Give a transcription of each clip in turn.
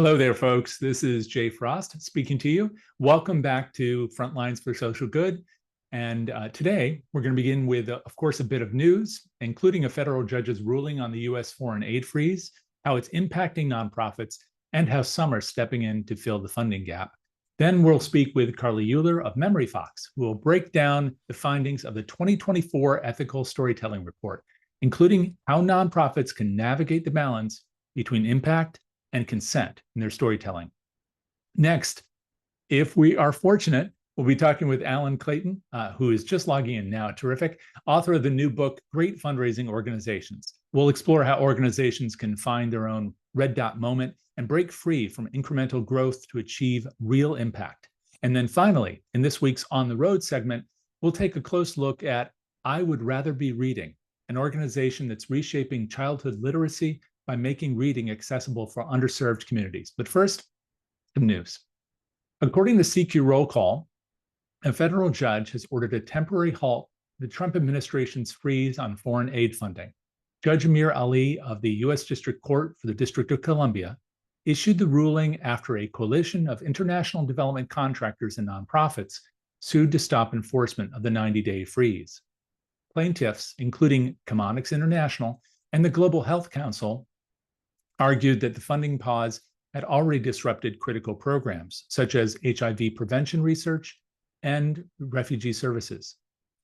Hello there, folks. This is Jay Frost speaking to you. Welcome back to Frontlines for Social Good. And today we're going to begin with, of course, a bit of news, including a federal judge's ruling on the U.S. foreign aid freeze, how it's impacting nonprofits, and how some are stepping in to fill the funding gap. Then we'll speak with Carly Euler of Memory Fox, who will break down the findings of the 2024 Ethical Storytelling Report, including how nonprofits can navigate the balance between impact and consent in their storytelling. Next, if we are fortunate, we'll be talking with Clayton, who is just logging in now, terrific, author of the new book, Great Fundraising Organizations. We'll explore how organizations can find their own red dot moment and break free from incremental growth to achieve real impact. And then finally, in this week's On the Road segment, we'll take a close look at I Would Rather Be Reading, an organization that's reshaping childhood literacy by making reading accessible for underserved communities. But first, some news. According to CQ Roll Call, a federal judge has ordered a temporary halt to the Trump administration's freeze on foreign aid funding. Judge Amir Ali of the U.S. District Court for the District of Columbia issued the ruling after a coalition of international development contractors and nonprofits sued to stop enforcement of the 90-day freeze. Plaintiffs, including Chemonics International and the Global Health Council, argued that the funding pause had already disrupted critical programs, such as HIV prevention research and refugee services.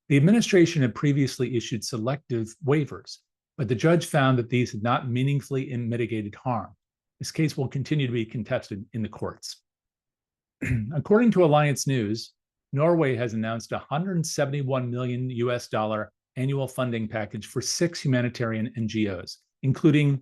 The administration had previously issued selective waivers, but the judge found that these had not meaningfully mitigated harm. This case will continue to be contested in the courts. According to Alliance News, Norway has announced a $171 million annual funding package for 6 humanitarian NGOs, including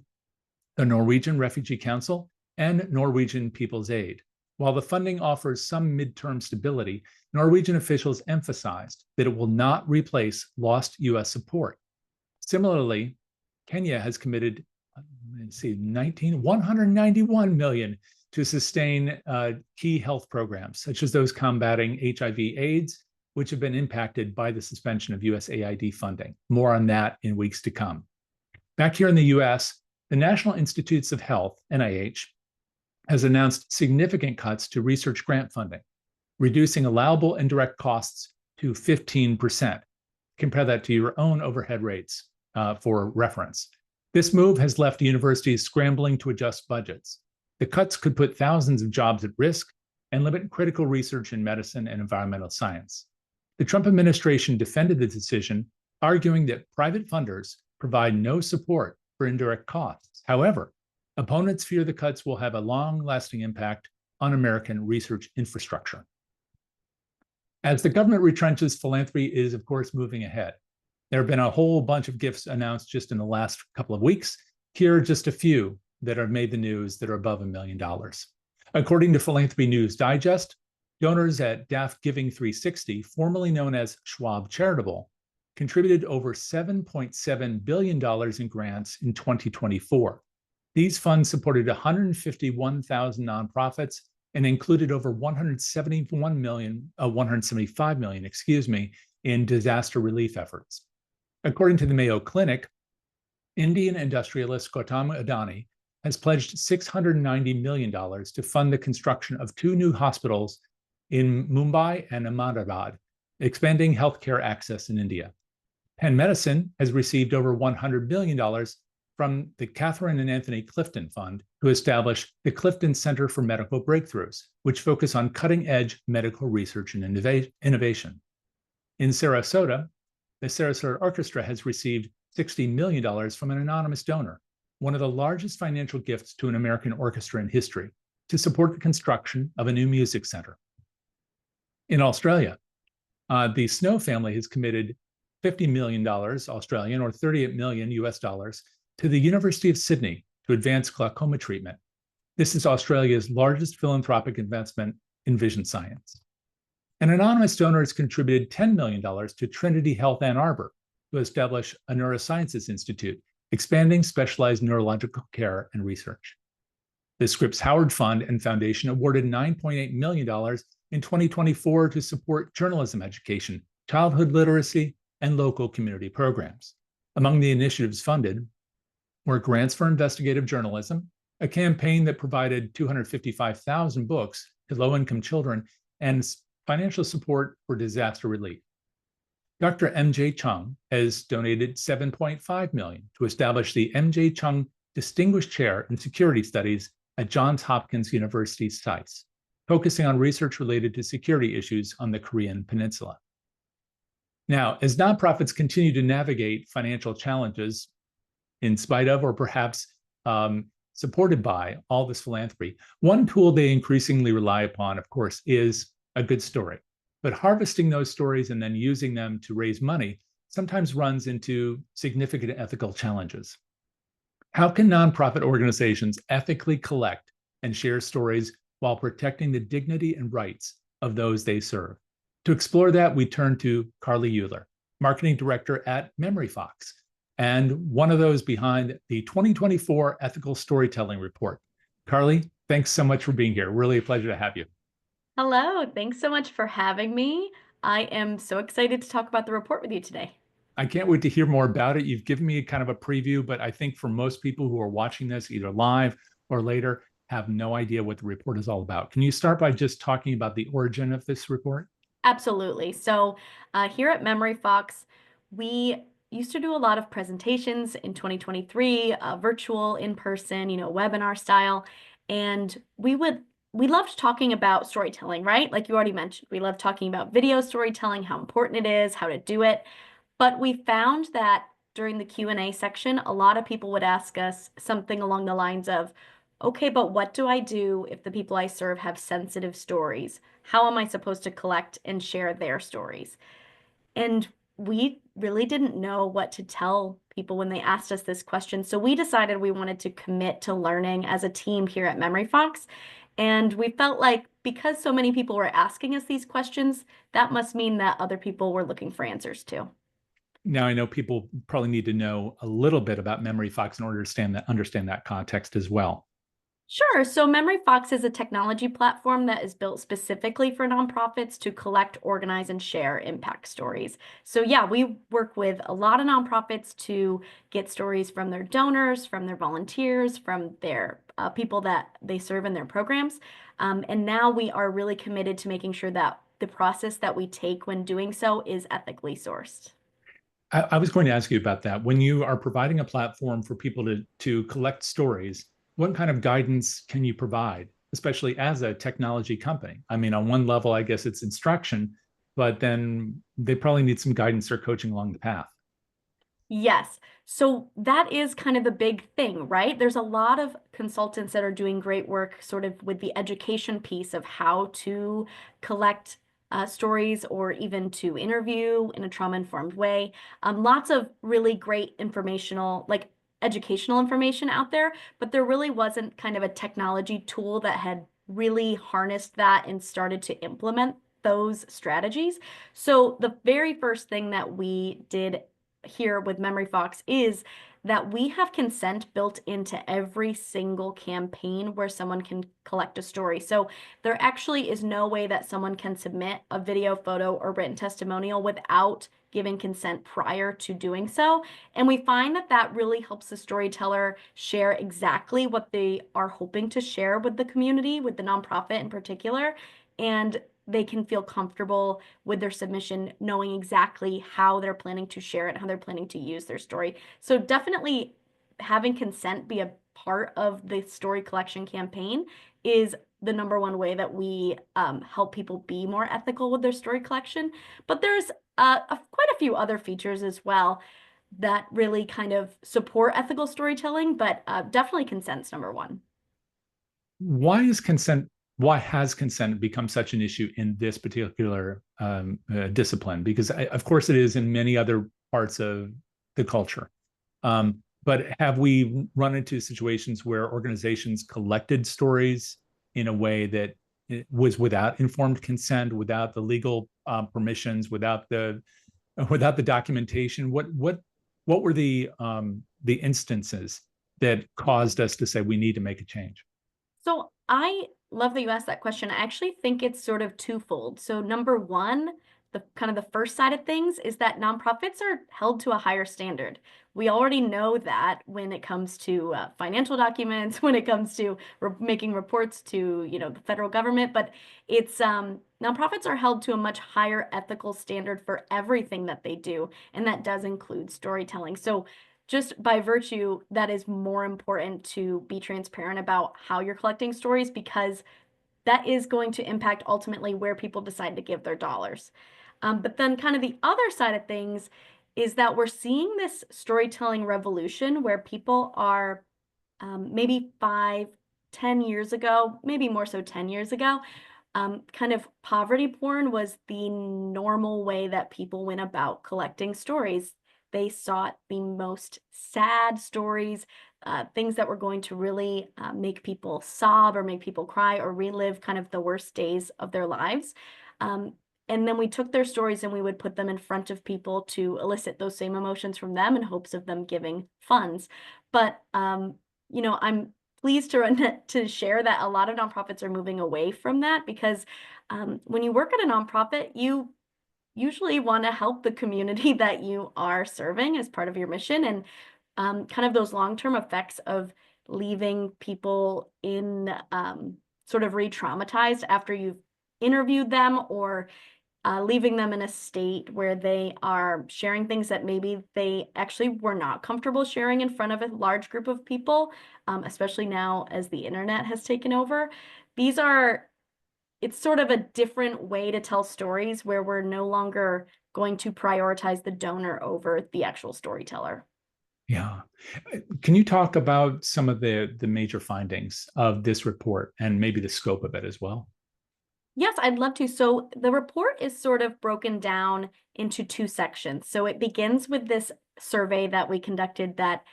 the Norwegian Refugee Council and Norwegian People's Aid. While the funding offers some midterm stability, Norwegian officials emphasized that it will not replace lost U.S. support. Similarly, Kenya has committed, $191 million to sustain key health programs, such as those combating HIV/AIDS, which have been impacted by the suspension of USAID funding. More on that in weeks to come. Back here in the U.S., the National Institutes of Health, NIH, has announced significant cuts to research grant funding, reducing allowable indirect costs to 15%. Compare that to your own overhead rates for reference. This move has left universities scrambling to adjust budgets. The cuts could put thousands of jobs at risk and limit critical research in medicine and environmental science. The Trump administration defended the decision, arguing that private funders provide no support for indirect costs. However, opponents fear the cuts will have a long-lasting impact on American research infrastructure. As the government retrenches, philanthropy is, of course, moving ahead. There have been a whole bunch of gifts announced just in the last couple of weeks. Here are just a few that have made the news that are above $1 million. According to Philanthropy News Digest, donors at Daft Giving 360, formerly known as Schwab Charitable, contributed over $7.7 billion in grants in 2024. These funds supported 151,000 nonprofits and included over 175 million, in disaster relief efforts. According to the Mayo Clinic, Indian industrialist Gautam Adani has pledged $690 million to fund the construction of 2 new hospitals in Mumbai and Ahmedabad, expanding healthcare access in India. Penn Medicine has received over $100 million from the Catherine and Anthony Clifton Fund to establish the Clifton Center for Medical Breakthroughs, which focus on cutting-edge medical research and innovation. In Sarasota, the Sarasota Orchestra has received $60 million from an anonymous donor, one of the largest financial gifts to an American orchestra in history, to support the construction of a new music center. In Australia, the Snow family has committed $50 million Australian or $38 million US dollars to the University of Sydney to advance glaucoma treatment. This is Australia's largest philanthropic investment in vision science. An anonymous donor has contributed $10 million to Trinity Health Ann Arbor to establish a neurosciences institute, expanding specialized neurological care and research. The Scripps Howard Fund and Foundation awarded $9.8 million in 2024 to support journalism education, childhood literacy, and local community programs. Among the initiatives funded were grants for investigative journalism, a campaign that provided 255,000 books to low-income children and financial support for disaster relief. Dr. M.J. Chung has donated $7.5 million to establish the M.J. Chung Distinguished Chair in Security Studies at Johns Hopkins University SAIS, focusing on research related to security issues on the Korean Peninsula. Now, as nonprofits continue to navigate financial challenges in spite of, or perhaps supported by, all this philanthropy, one tool they increasingly rely upon, of course, is a good story. But harvesting those stories and then using them to raise money sometimes runs into significant ethical challenges. How can nonprofit organizations ethically collect and share stories while protecting the dignity and rights of those they serve? To explore that, we turn to Carly Euler, Marketing Director at MemoryFox, and one of those behind the 2024 Ethical Storytelling Report. Carly, thanks so much for being here. Really a pleasure to have you. Hello, thanks so much for having me. I am so excited to talk about the report with you today. I can't wait to hear more about it. You've given me kind of a preview, but I think for most people who are watching this either live or later have no idea what the report is all about. Can you start by just talking about the origin of this report? Absolutely. So here at MemoryFox, we used to do a lot of presentations in 2023, virtual, in person, webinar style, and we loved talking about storytelling, right? Like you already mentioned, we love talking about video storytelling, how important it is, how to do it. But we found that during the Q&A section, a lot of people would ask us something along the lines of, okay, but what do I do if the people I serve have sensitive stories? How am I supposed to collect and share their stories? And we really didn't know what to tell people when they asked us this question. So we decided we wanted to commit to learning as a team here at MemoryFox. And we felt like because so many people were asking us these questions, that must mean that other people were looking for answers too. Now, I know people probably need to know a little bit about MemoryFox in order to understand that context as well. Sure. So MemoryFox is a technology platform that is built specifically for nonprofits to collect, organize, and share impact stories. So yeah, we work with a lot of nonprofits to get stories from their donors, from their volunteers, from their people that they serve in their programs. And now we are really committed to making sure that the process that we take when doing so is ethically sourced. I was going to ask you about that. When you are providing a platform for people to collect stories, what kind of guidance can you provide, especially as a technology company? I mean, on one level, I guess it's instruction, but then they probably need some guidance or coaching along the path. Yes. So that is kind of the big thing, right? There's a lot of consultants that are doing great work sort of with the education piece of how to collect stories or even to interview in a trauma-informed way. Lots of really great informational, like educational information out there, but there really wasn't kind of a technology tool that had really harnessed that and started to implement those strategies. So the very first thing that we did here with MemoryFox is that we have consent built into every single campaign where someone can collect a story. So there actually is no way that someone can submit a video, photo, or written testimonial without giving consent prior to doing so. And we find that that really helps the storyteller share exactly what they are hoping to share with the community, with the nonprofit in particular. And they can feel comfortable with their submission, knowing exactly how they're planning to share it and how they're planning to use their story. So definitely having consent be a part of the story collection campaign is the number one way that we help people be more ethical with their story collection. But there's quite a few other features as well that really kind of support ethical storytelling, but definitely consent's number one. Why is consent? Why has consent become such an issue in this particular discipline? Because of course it is in many other parts of the culture. But have we run into situations where organizations collected stories in a way that it was without informed consent, without the legal permissions, without the documentation? What were the instances that caused us to say we need to make a change? So I love that you asked that question. I actually think it's sort of twofold. So number one, the kind of the first side of things is that nonprofits are held to a higher standard. We already know that when it comes to financial documents, when it comes to making reports to, you know, the federal government, but it's nonprofits are held to a much higher ethical standard for everything that they do, and that does include storytelling. So just by virtue, that is more important to be transparent about how you're collecting stories, because that is going to impact ultimately where people decide to give their dollars. But then kind of the other side of things is that we're seeing this storytelling revolution where people are maybe 5, 10 years ago, maybe more so 10 years ago, kind of poverty porn was the normal way that people went about collecting stories. They sought the most sad stories, things that were going to really make people sob or make people cry or relive kind of the worst days of their lives. And then we took their stories and we would put them in front of people to elicit those same emotions from them in hopes of them giving funds. But, you know, I'm pleased to share that a lot of nonprofits are moving away from that, because when you work at a nonprofit, you usually want to help the community that you are serving as part of your mission. And kind of those long-term effects of leaving people in sort of re-traumatized after you've interviewed them, or leaving them in a state where they are sharing things that maybe they actually were not comfortable sharing in front of a large group of people, especially now as the internet has taken over. It's sort of a different way to tell stories where we're no longer going to prioritize the donor over the actual storyteller. Yeah. Can you talk about some of the major findings of this report and maybe the scope of it as well? Yes, I'd love to. So the report is sort of broken down into two sections. So it begins with this survey that we conducted that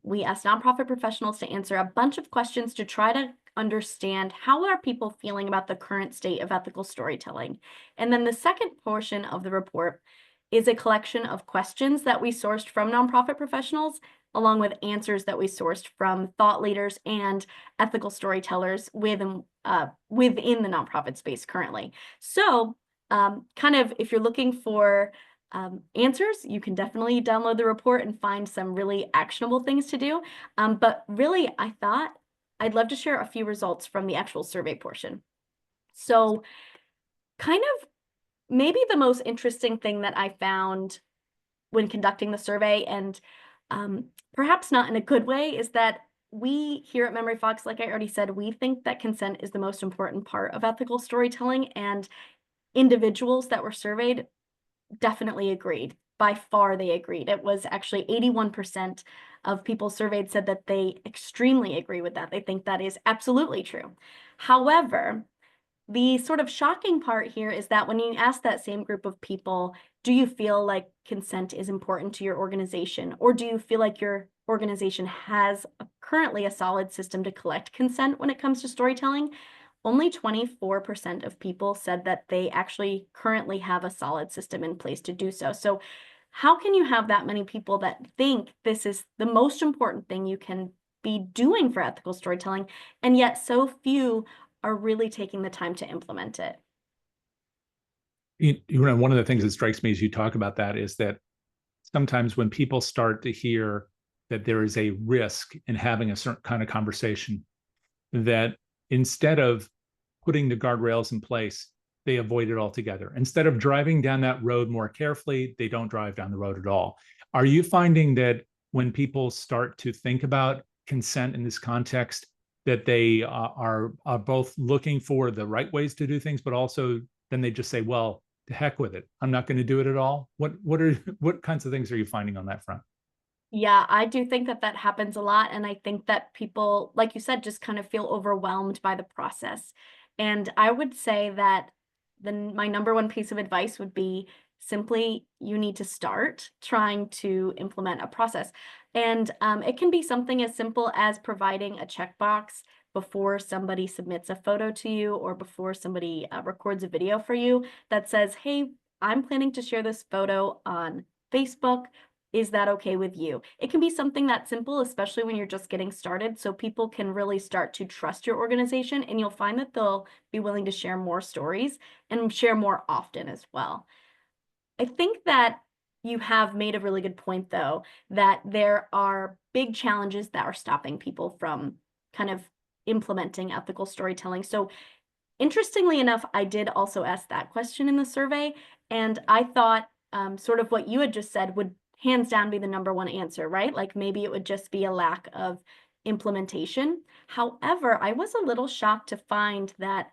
we asked nonprofit professionals to answer a bunch of questions to try to understand how are people feeling about the current state of ethical storytelling. And then the second portion of the report is a collection of questions that we sourced from nonprofit professionals, along with answers that we sourced from thought leaders and ethical storytellers within the nonprofit space currently. So kind of if you're looking for answers, you can definitely download the report and find some really actionable things to do. But really, I thought I'd love to share a few results from the actual survey portion. So kind of maybe the most interesting thing that I found when conducting the survey, and perhaps not in a good way, is that we here at Memory Fox, like I already said, we think that consent is the most important part of ethical storytelling, and individuals that were surveyed definitely agreed. By far, they agreed. It was actually 81% of people surveyed said that they extremely agree with that. They think that is absolutely true. However, the sort of shocking part here is that when you ask that same group of people, do you feel like consent is important to your organization? Or do you feel like your organization has currently a solid system to collect consent when it comes to storytelling? Only 24% of people said that they actually currently have a solid system in place to do so. So how can you have that many people that think this is the most important thing you can be doing for ethical storytelling, and yet so few are really taking the time to implement it? You know, one of the things that strikes me as you talk about that is that sometimes when people start to hear that there is a risk in having a certain kind of conversation, that instead of putting the guardrails in place, they avoid it altogether. Instead of driving down that road more carefully, they don't drive down the road at all. Are you finding that when people start to think about consent in this context, that they are both looking for the right ways to do things, but also then they just say, well, to heck with it, I'm not going to do it at all? What kinds of things are you finding on that front? Yeah, I do think that that happens a lot. And I think that people, like you said, just kind of feel overwhelmed by the process. And I would say that my number one piece of advice would be simply you need to start trying to implement a process. And it can be something as simple as providing a checkbox before somebody submits a photo to you, or before somebody records a video for you that says, hey, I'm planning to share this photo on Facebook. Is that okay with you? It can be something that simple, especially when you're just getting started, so people can really start to trust your organization, and you'll find that they'll be willing to share more stories and share more often as well. I think that you have made a really good point, though, that there are big challenges that are stopping people from kind of implementing ethical storytelling. So interestingly enough, I did also ask that question in the survey, and I thought sort of what you had just said would hands down be the number one answer, right? Like maybe it would just be a lack of implementation. However, I was a little shocked to find that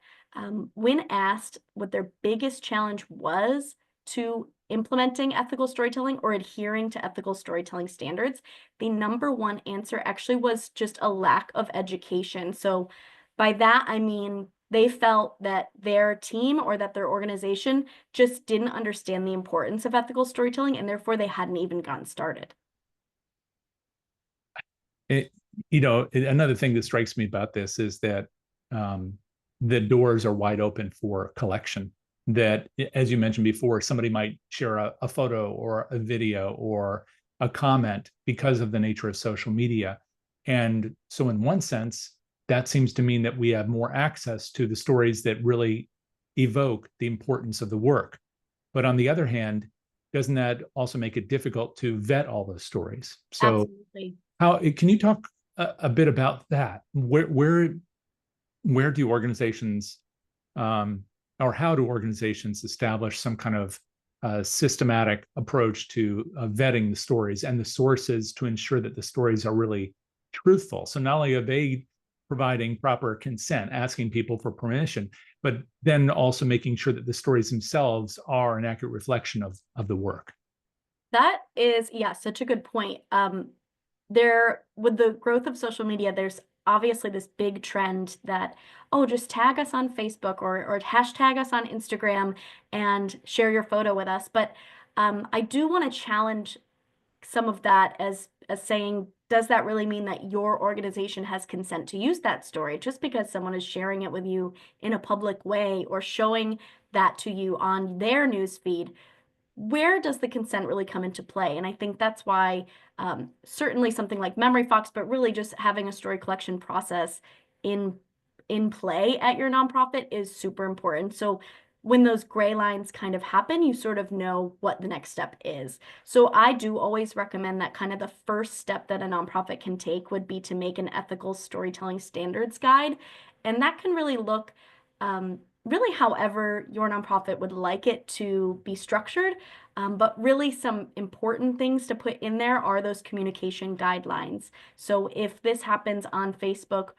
when asked what their biggest challenge was to implementing ethical storytelling or adhering to ethical storytelling standards, the number one answer actually was just a lack of education. So by that, I mean, they felt that their team or that their organization just didn't understand the importance of ethical storytelling, and therefore they hadn't even gotten started. Another thing that strikes me about this is that the doors are wide open for collection. That, as you mentioned before, somebody might share a photo or a video or a comment because of the nature of social media. And so, in one sense, that seems to mean that we have more access to the stories that really evoke the importance of the work. But on the other hand, doesn't that also make it difficult to vet all those stories? So, Absolutely. how can you talk a bit about that? Where do organizations or how do organizations establish some kind of systematic approach to vetting the stories and the sources to ensure that the stories are really truthful? So not only are they providing proper consent, asking people for permission, but then also making sure that the stories themselves are an accurate reflection of the work. That is, yeah, such a good point. There, with the growth of social media, there's obviously this big trend that, oh, just tag us on Facebook or hashtag us on Instagram and share your photo with us. But I do want to challenge some of that as saying, does that really mean that your organization has consent to use that story? Just because someone is sharing it with you in a public way or showing that to you on their news feed, where does the consent really come into play? And I think that's why certainly something like Memory Fox, but really just having a story collection process in in play at your nonprofit is super important. So when those gray lines kind of happen, you sort of know what the next step is. So I do always recommend that kind of the first step that a nonprofit can take would be to make an ethical storytelling standards guide. And that can really look really however your nonprofit would like it to be structured. But really some important things to put in there are those communication guidelines. So if this happens on Facebook,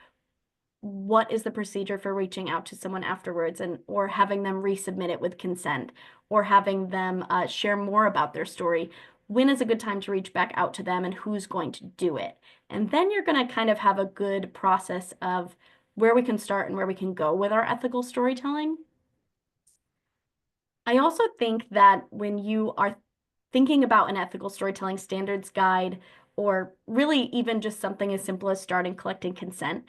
what is the procedure for reaching out to someone afterwards and or having them resubmit it with consent or having them share more about their story? When is a good time to reach back out to them and who's going to do it? And then you're going to kind of have a good process of where we can start and where we can go with our ethical storytelling. I also think that when you are thinking about an ethical storytelling standards guide, or really even just something as simple as starting collecting consent,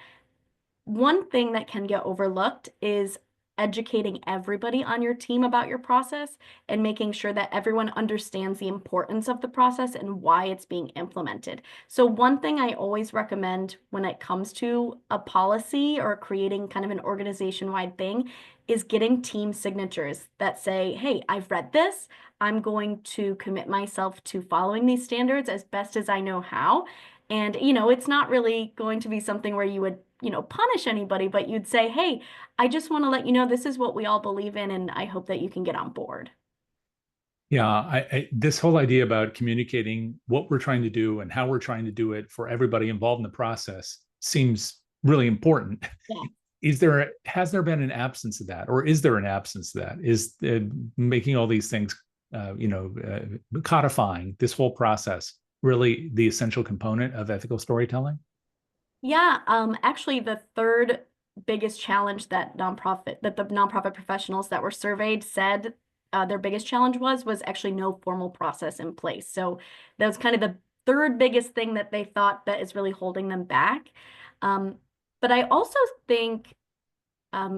one thing that can get overlooked is educating everybody on your team about your process and making sure that everyone understands the importance of the process and why it's being implemented. So one thing I always recommend when it comes to a policy or creating kind of an organization-wide thing is getting team signatures that say, hey, I've read this. I'm going to commit myself to following these standards as best as I know how. And, it's not really going to be something where you would punish anybody, but you'd say, hey, I just want to let you know this is what we all believe in, and I hope that you can get on board. Yeah, this whole idea about communicating what we're trying to do and how we're trying to do it for everybody involved in the process seems really important. Yeah. Has there been an absence of that, or is there an absence of that? Is making all these things, codifying this whole process really the essential component of ethical storytelling? Yeah, actually the third biggest challenge that the nonprofit professionals that were surveyed said their biggest challenge was actually no formal process in place. So that was kind of the third biggest thing that they thought that is really holding them back. But I also think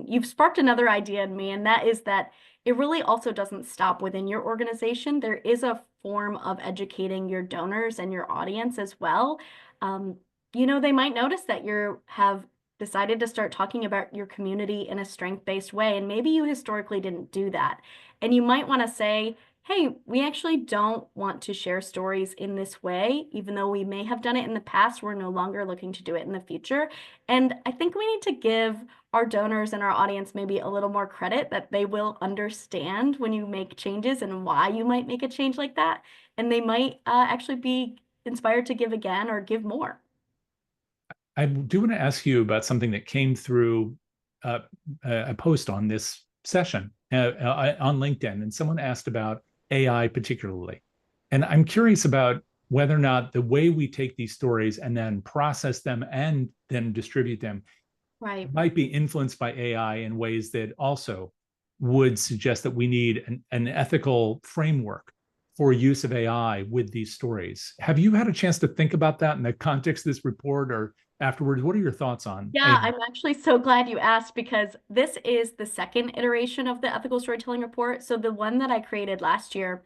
you've sparked another idea in me, and that is that it really also doesn't stop within your organization. There is a form of educating your donors and your audience as well. Um, they might notice that you have decided to start talking about your community in a strength-based way, and maybe you historically didn't do that. And you might want to say, hey, we actually don't want to share stories in this way, even though we may have done it in the past, we're no longer looking to do it in the future. And I think we need to give our donors and our audience maybe a little more credit that they will understand when you make changes and why you might make a change like that. And they might actually be inspired to give again or give more. I do want to ask you about something that came through uh, a post on this session on LinkedIn, and someone asked about AI particularly. And I'm curious about whether or not the way we take these stories and then process them and then distribute them Right. might be influenced by AI in ways that also would suggest that we need an ethical framework for use of AI with these stories. Have you had a chance to think about that in the context of this report or afterwards? What are your thoughts on Yeah, AI? I'm actually so glad you asked because this is the second iteration of the ethical storytelling report. So the one that I created last year,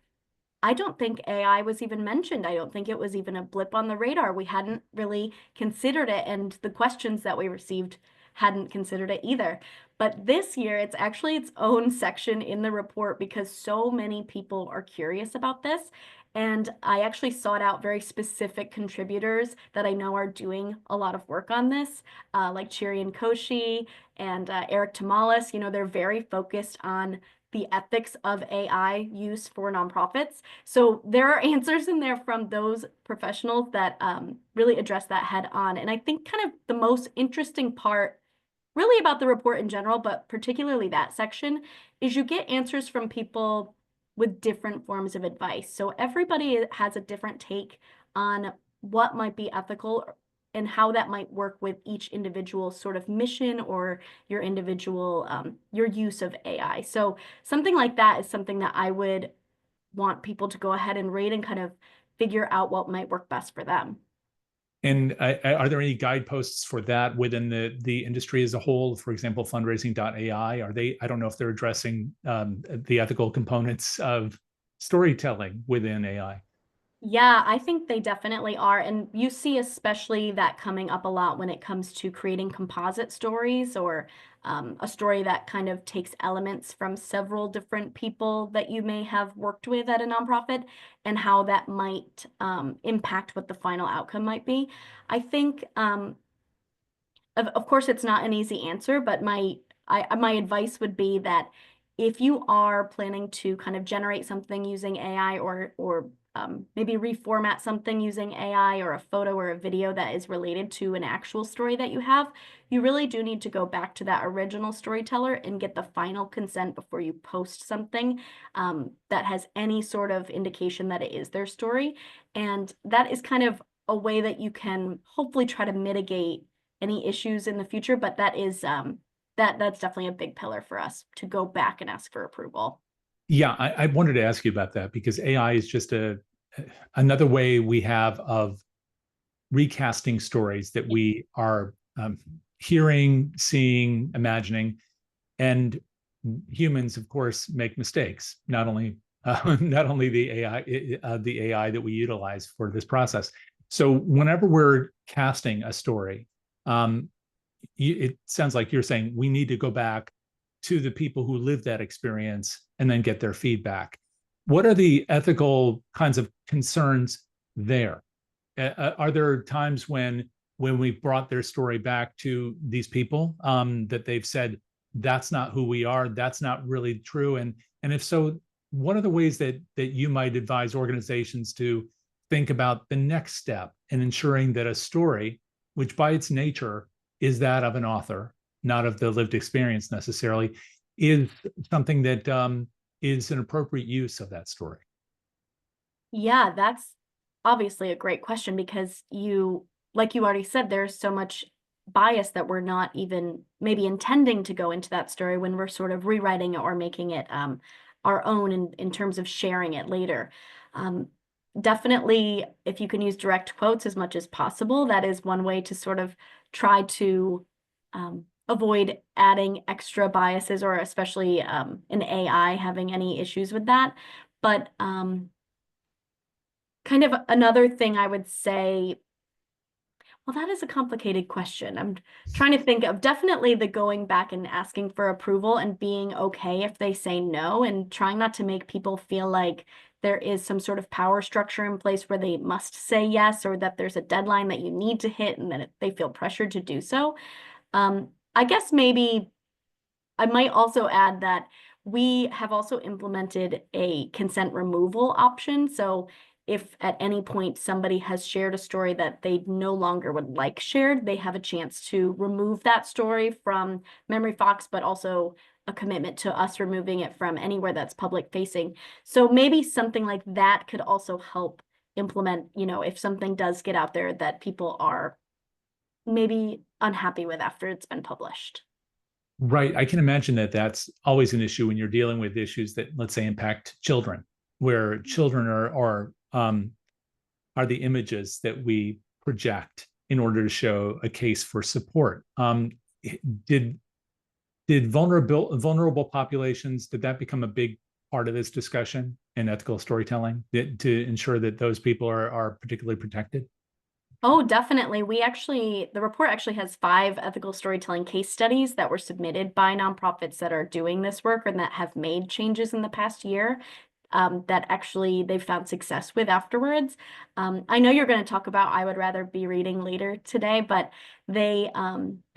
I don't think AI was even mentioned. I don't think it was even a blip on the radar. We hadn't really considered it, and the questions that we received hadn't considered it either. But this year, it's actually its own section in the report because so many people are curious about this. And I actually sought out very specific contributors that I know are doing a lot of work on this, like Chirian Koshi and Eric Tamales. They're very focused on the ethics of AI use for nonprofits. So there are answers in there from those professionals that really address that head on. And I think kind of the most interesting part, really about the report in general, but particularly that section, is you get answers from people with different forms of advice. So everybody has a different take on what might be ethical and how that might work with each individual sort of mission or your individual your use of AI. So something like that is something that I would want people to go ahead and rate and kind of figure out what might work best for them. And are there any guideposts for that within the industry as a whole? For example, fundraising.ai, are they, I don't know if they're addressing the ethical components of storytelling within AI. Yeah, I think they definitely are. And you see especially that coming up a lot when it comes to creating composite stories or a story that kind of takes elements from several different people that you may have worked with at a nonprofit and how that might impact what the final outcome might be. I think of course, it's not an easy answer, but my advice would be that if you are planning to kind of generate something using AI or maybe reformat something using AI or a photo or a video that is related to an actual story that you have, you really do need to go back to that original storyteller and get the final consent before you post something that has any sort of indication that it is their story. And that is kind of a way that you can hopefully try to mitigate any issues in the future, but that is that's definitely a big pillar for us to go back and ask for approval. Yeah, I wanted to ask you about that because AI is just another way we have of recasting stories that we are hearing, seeing, imagining, and humans, of course, make mistakes. Not only the AI that we utilize for this process. So whenever we're casting a story, it sounds like you're saying we need to go back to the people who lived that experience and then get their feedback. What are the ethical kinds of concerns there? Are there times when we've brought their story back to these people that they've said that's not who we are, that's not really true, and if so, what are the ways that you might advise organizations to think about the next step in ensuring that a story, which by its nature is that of an author, not of the lived experience necessarily, is something that is an appropriate use of that story? Yeah, that's obviously a great question because like you already said, there's so much bias that we're not even maybe intending to go into that story when we're sort of rewriting it or making it our own in terms of sharing it later. Um, Definitely, if you can use direct quotes as much as possible, that is one way to sort of try to avoid adding extra biases, or especially an AI having any issues with that. But kind of another thing I would say, well, that is a complicated question. I'm trying to think of definitely the going back and asking for approval and being okay if they say no, and trying not to make people feel like there is some sort of power structure in place where they must say yes, or that there's a deadline that you need to hit and that they feel pressured to do so. I guess maybe I might also add that we have also implemented a consent removal option. So if at any point somebody has shared a story that they no longer would like shared, they have a chance to remove that story from Memory Fox, but also a commitment to us removing it from anywhere that's public facing. So maybe something like that could also help implement, if something does get out there that people are maybe unhappy with after it's been published. Right. I can imagine that that's always an issue when you're dealing with issues that, let's say, impact children, where children are the images that we project in order to show a case for support. Did vulnerable populations, did that become a big part of this discussion in ethical storytelling to ensure that those people are particularly protected? Oh, definitely. The report actually has 5 ethical storytelling case studies that were submitted by nonprofits that are doing this work and that have made changes in the past year, that actually they've found success with afterwards. I know you're going to talk about I Would Rather Be Reading later today, but they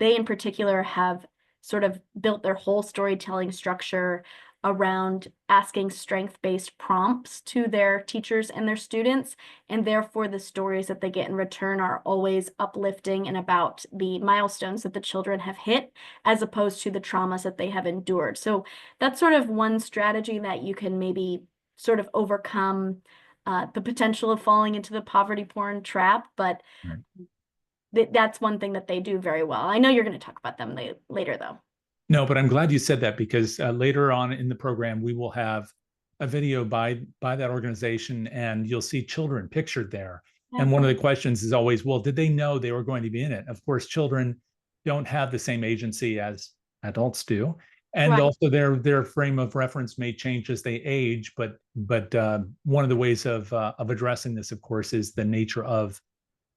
in particular have sort of built their whole storytelling structure around asking strength-based prompts to their teachers and their students, and therefore the stories that they get in return are always uplifting and about the milestones that the children have hit, as opposed to the traumas that they have endured. So that's sort of one strategy that you can maybe sort of overcome the potential of falling into the poverty porn trap, but that's one thing that they do very well. I know you're going to talk about them later, though. No, but I'm glad you said that, because later on in the program, we will have a video by that organization, and you'll see children pictured there. And one of the questions is always, well, did they know they were going to be in it? Of course, children don't have the same agency as adults do. And Right. also their frame of reference may change as they age. But one of the ways of addressing this, of course, is the nature of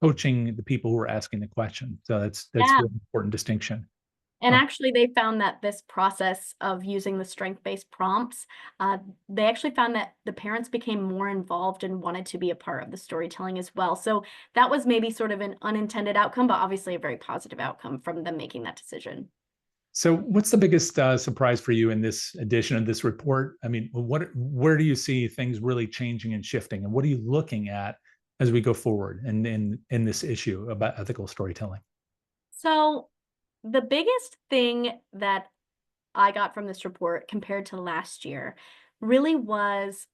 coaching the people who are asking the question. So that's Yeah. a really important distinction. And actually, they found that this process of using the strength-based prompts, they actually found that the parents became more involved and wanted to be a part of the storytelling as well. So that was maybe sort of an unintended outcome, but obviously a very positive outcome from them making that decision. So what's the biggest surprise for you in this edition of this report? I mean, where do you see things really changing and shifting? And what are you looking at as we go forward in this issue about ethical storytelling? So the biggest thing that I got from this report compared to last year really was,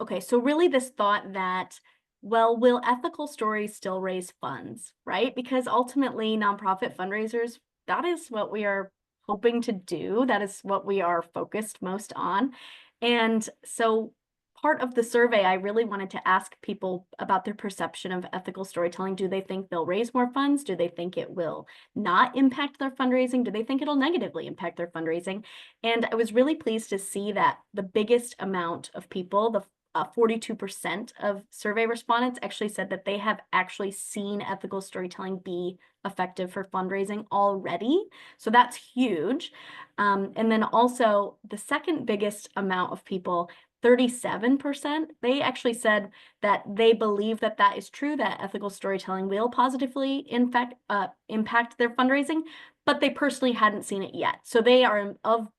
okay, so really this thought that, well, will ethical stories still raise funds, right? Because ultimately, nonprofit fundraisers, that is what we are hoping to do. That is what we are focused most on. And so part of the survey, I really wanted to ask people about their perception of ethical storytelling. Do they think they'll raise more funds? Do they think it will not impact their fundraising? Do they think it'll negatively impact their fundraising? And I was really pleased to see that the biggest amount of people, the 42% of survey respondents actually said that they have actually seen ethical storytelling be effective for fundraising already. So that's huge. And then also the second biggest amount of people, 37%, they actually said that they believe that that is true, that ethical storytelling will positively in fact impact their fundraising, but they personally hadn't seen it yet. So they are of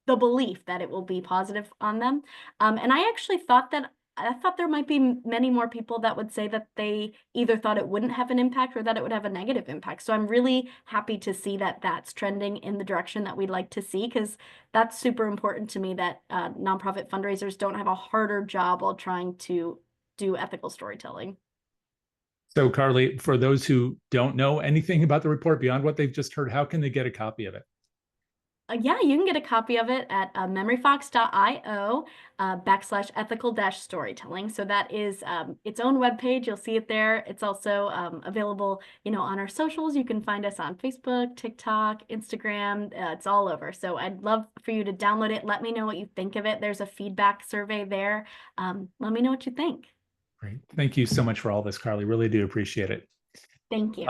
the belief that it will be positive on them. And I actually thought there might be many more people that would say that they either thought it wouldn't have an impact or that it would have a negative impact. So I'm really happy to see that that's trending in the direction that we'd like to see, because that's super important to me, that nonprofit fundraisers don't have a harder job while trying to do ethical storytelling. So, Carly, for those who don't know anything about the report beyond what they've just heard, how can they get a copy of it? Yeah, you can get a copy of it at memoryfox.io /ethical-storytelling. So that is its own webpage. You'll see it there. It's also available, on our socials. You can find us on Facebook, TikTok, Instagram. It's all over. So I'd love for you to download it. Let me know what you think of it. There's a feedback survey there. Let me know what you think. Great. Thank you so much for all this, Carly. Really do appreciate it. Thank you.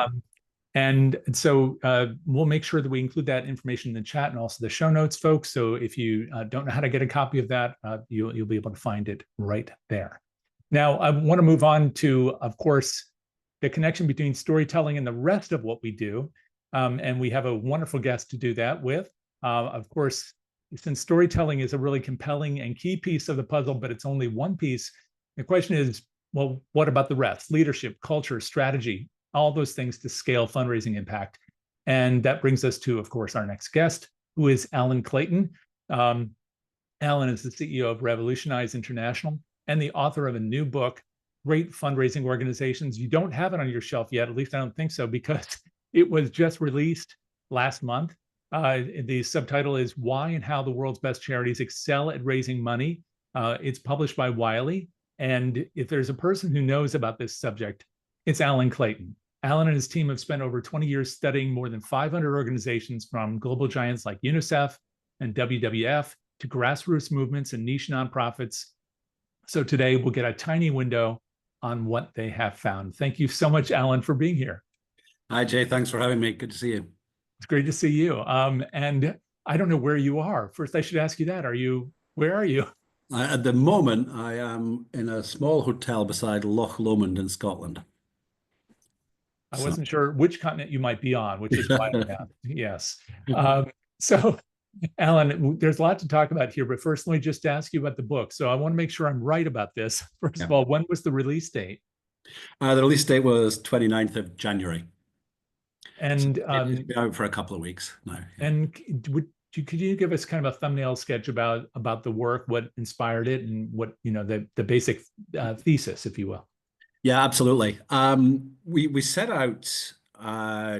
And so we'll make sure that we include that information in the chat and also the show notes, folks. So if you don't know how to get a copy of that, you'll be able to find it right there. Now, I want to move on to, of course, the connection between storytelling and the rest of what we do. And we have a wonderful guest to do that with. Of course, since storytelling is a really compelling and key piece of the puzzle, but it's only one piece, the question is, well, what about the rest? Leadership, culture, strategy, all those things to scale fundraising impact. And that brings us to, of course, our next guest, who is Alan Clayton. Alan is the CEO of Revolutionize International and the author of a new book, Great Fundraising Organizations. You don't have it on your shelf yet, at least I don't think so, because it was just released last month. The subtitle is Why and How the World's Best Charities Excel at Raising Money. It's published by Wiley. And if there's a person who knows about this subject, it's Alan Clayton. Alan and his team have spent over 20 years studying more than 500 organizations, from global giants like UNICEF and WWF to grassroots movements and niche nonprofits. So today we'll get a tiny window on what they have found. Thank you so much, Alan, for being here. Hi, Jay. Thanks for having me. Good to see you. It's great to see you. And I don't know where you are. First, I should ask you that. Where are you? At the moment, I am in a small hotel beside Loch Lomond in Scotland. I wasn't sure which continent you might be on, which is why I asked. Yes. So, Alan, there's a lot to talk about here, but first, let me just ask you about the book. So I want to make sure I'm right about this. First of all, when was the release date? The release date was 29th of January. And so it's been out for a couple of weeks now. Yeah. And could you give us kind of a thumbnail sketch about the work, what inspired it, and what, the basic thesis, if you will? Yeah, absolutely. We set out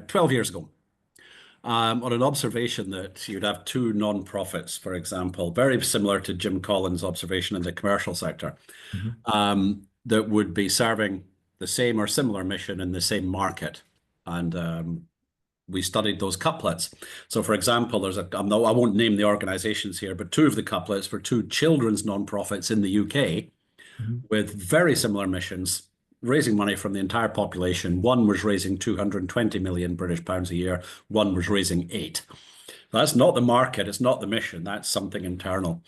12 years ago on an observation that you'd have two nonprofits, for example, very similar to Jim Collins' observation in the commercial sector, that would be serving the same or similar mission in the same market. And we studied those couplets. So, for example, I won't name the organizations here, but two of the couplets were two children's nonprofits in the UK with very similar missions, raising money from the entire population. One was raising 220 million British pounds a year. One was raising 8. That's not the market. It's not the mission. That's something internal.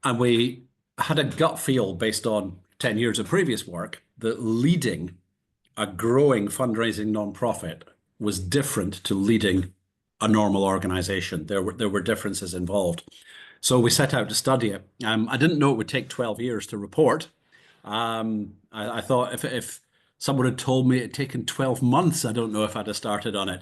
And we had a gut feel based on 10 years of previous work that leading a growing fundraising nonprofit was different to leading a normal organization. There were differences involved. So we set out to study it. I didn't know it would take 12 years to report. I thought if someone had told me it had taken 12 months, I don't know if I'd have started on it.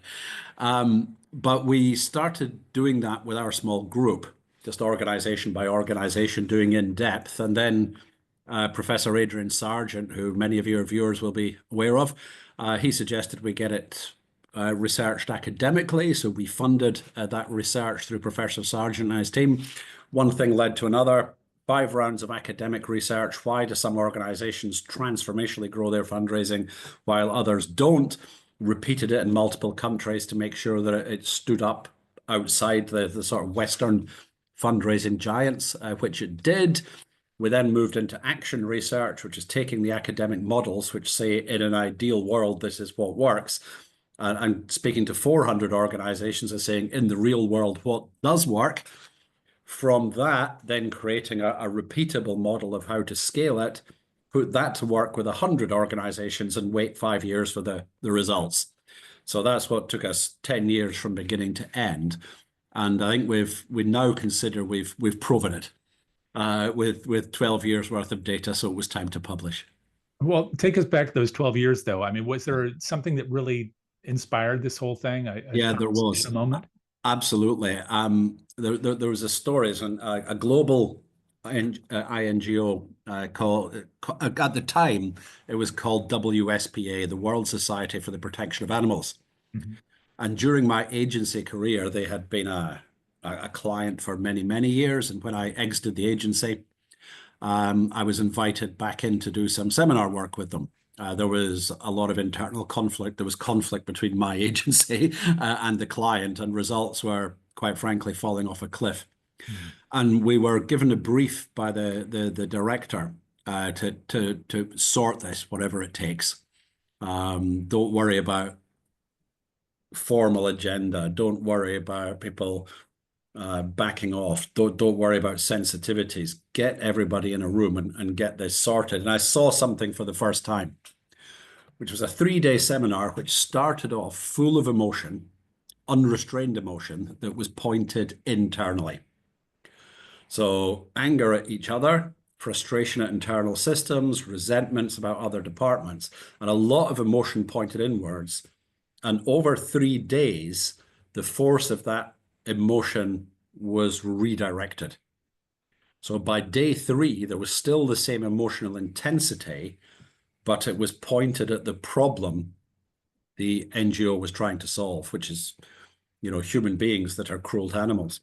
But we started doing that with our small group, just organization by organization, doing in depth. And then Professor Adrian Sargent, who many of your viewers will be aware of, he suggested we get it researched academically. So we funded that research through Professor Sargent and his team. One thing led to another. 5 rounds of academic research. Why do some organizations transformationally grow their fundraising while others don't? Repeated it in multiple countries to make sure that it stood up outside the sort of Western fundraising giants, which it did. We then moved into action research, which is taking the academic models, which say in an ideal world, this is what works, and speaking to 400 organizations and saying in the real world, what does work. From that, then creating a repeatable model of how to scale it, put that to work with 100 organizations and wait 5 years for the results. So that's what took us 10 years from beginning to end. And I think we now consider we've proven it with 12 years worth of data. So it was time to publish. Well, take us back to those 12 years, though. I mean, was there something that really inspired this whole thing? Yeah, there was. A moment. Absolutely. There was a story, and a global INGO called, at the time, it was called WSPA, the World Society for the Protection of Animals. And during my agency career, they had been a a client for many, many years. And when I exited the agency, I was invited back in to do some seminar work with them. There was a lot of internal conflict. There was conflict between my agency and the client, and results were, quite frankly, falling off a cliff. Mm-hmm. And we were given a brief by the director to sort this, whatever it takes. Don't worry about formal agenda. Don't worry about people backing off. Don't worry about sensitivities. Get everybody in a room and get this sorted. And I saw something for the first time, which was a 3-day seminar, which started off full of emotion, unrestrained emotion that was pointed internally. So anger at each other, frustration at internal systems, resentments about other departments, and a lot of emotion pointed inwards. And over 3 days, the force of that emotion was redirected. So by day 3, there was still the same emotional intensity, but it was pointed at the problem the NGO was trying to solve, which is, human beings that are cruel to animals.